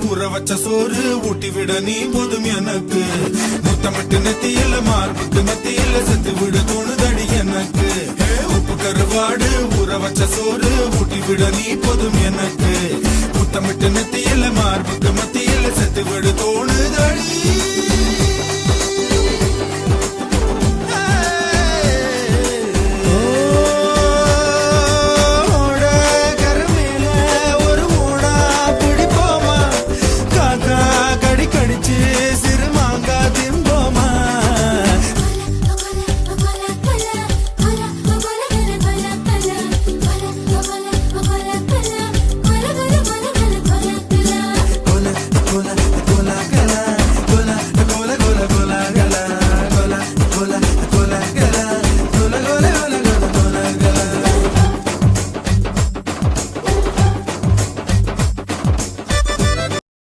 ஊற வச்ச சோறு ஊட்டி விட நீ போதும் எனக்கு. முத்தமிட்டு நெத்தியில மார்புக்கு மத்தியில செத்து விட தோணுதடி எனக்கு. உப்பு கருவாடு ஊற வச்ச சோறு ஊட்டி விட நீ போதும் எனக்கு. முத்தமிட்டு நெத்தியில மார்பு